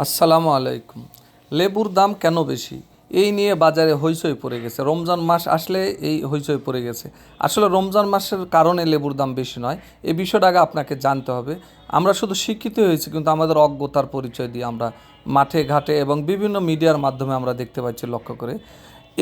আসসালামু আলাইকুম। লেবুর দাম কেন বেশি এই নিয়ে বাজারে হইচই পড়ে গেছে। রমজান মাস আসলে এই হইচই পড়ে গেছে। আসলে রমজান মাসের কারণে লেবুর দাম বেশি নয়, এই বিষয়টা আগে আপনাকে জানতে হবে। আমরা শুধু শিক্ষিত হয়েছি, কিন্তু আমাদের অজ্ঞতার পরিচয় দিয়ে আমরা মাঠে ঘাটে এবং বিভিন্ন মিডিয়ার মাধ্যমে আমরা দেখতে পাচ্ছি, লক্ষ্য করে।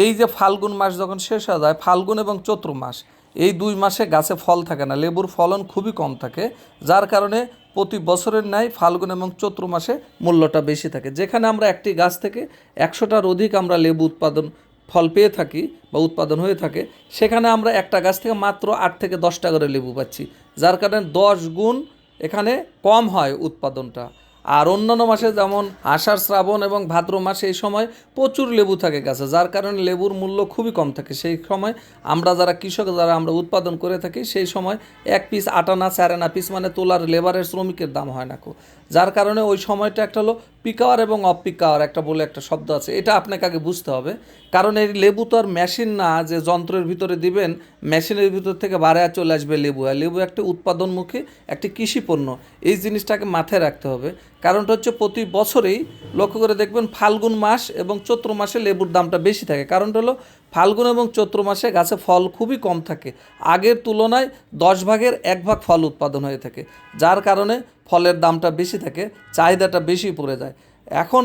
এই যে ফাল্গুন মাস যখন শেষ হয়ে যায়, ফাল্গুন এবং চৈত্র মাস, এই 2 মাসে গাছে ফল থাকে না, লেবুর ফলন খুবই কম থাকে। যার কারণে প্রতি বছরের ন্যায় ফাল্গুন এবং চৈত্র মাসে মূল্যটা বেশি থাকে। যেখানে আমরা একটি গাছ থেকে 100টার অধিক আমরা লেবু উৎপাদন ফল পেয়ে থাকি বা উৎপাদন হয়ে থাকে, সেখানে আমরা একটা গাছ থেকে মাত্র 8 থেকে 10টা করে লেবু পাচ্ছি। যার কারণে 10 গুণ এখানে কম হয় উৎপাদনটা। আর অন্যান্য মাসে যেমন আষাঢ়, শ্রাবণ এবং ভাদ্র মাসে এই সময় প্রচুর লেবু থাকে গাছে, যার কারণে লেবুর মূল্য খুবই কম থাকে। সেই সময় আমরা যারা কৃষক, যারা আমরা উৎপাদন করে থাকি, সেই সময় 1 পিস 8 আনা 4 আনা পিস মানে তোলার লেবারের শ্রমিকের দাম হয় না কো। যার কারণে ওই সময়টা একটা হলো পিক আওয়ার এবং অফ পিক আওয়ার একটা বলে একটা শব্দ আছে, এটা আপনাকে আগে বুঝতে হবে। কারণ এই লেবু তো আর মেশিন না যে যন্ত্রের ভিতরে দিবেন, মেশিনের ভিতর থেকে বাড়ে চলে আসবে লেবু। আর লেবু একটা উৎপাদনমুখী একটি কৃষি পণ্য, এই জিনিসটাকে মাথায় রাখতে হবে। কারণটা হচ্ছে প্রতি বছরেই লক্ষ্য করে দেখবেন ফাল্গুন মাস এবং চৈত্র মাসে লেবুর দামটা বেশি থাকে। কারণটা হলো ফাল্গুন এবং চৈত্র মাসে গাছে ফল খুবই কম থাকে, আগের তুলনায় 10 ভাগের 1 ভাগ ফল উৎপাদন হয়ে থাকে। যার কারণে ফলের দামটা বেশি থাকে, চাহিদাটা বেশি পড়ে যায়। এখন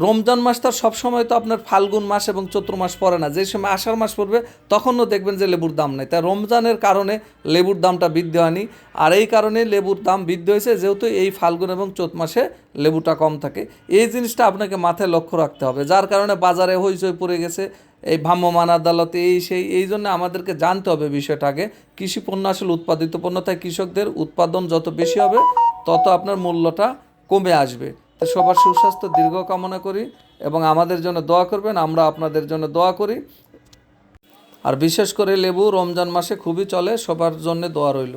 রমজান মাস তার সবসময় তো আপনার ফাল্গুন মাস এবং চৈত্র মাস পড়ে না, যে সময় আষাঢ় মাস পড়বে তখনও দেখবেন যে লেবুর দাম নেই। তাই রমজানের কারণে লেবুর দামটা বৃদ্ধি হয়নি। আর এই কারণে লেবুর দাম বৃদ্ধি হয়েছে, যেহেতু এই ফাল্গুন এবং চৈত মাসে লেবুটা কম থাকে। এই জিনিসটা আপনাকে মাথায় লক্ষ্য রাখতে হবে। যার কারণে বাজারে হইচই পড়ে গেছে, এই ভ্রাম্যমাণ আদালতে এই জন্য আমাদেরকে জানতে হবে বিষয়টাকে। কৃষি পণ্য আসলে উৎপাদিত পণ্য, তাই কৃষকদের উৎপাদন যত বেশি হবে তত আপনার মূল্যটা কমে আসবে। তো সবার সুস্বাস্থ্য দীর্ঘ কামনা করি এবং আমাদের জন্য দোয়া করবেন, আমরা আপনাদের জন্য দোয়া করি। আর বিশেষ করে লেবু রমজান মাসে খুবই চলে, সবার জন্য দোয়া রইল।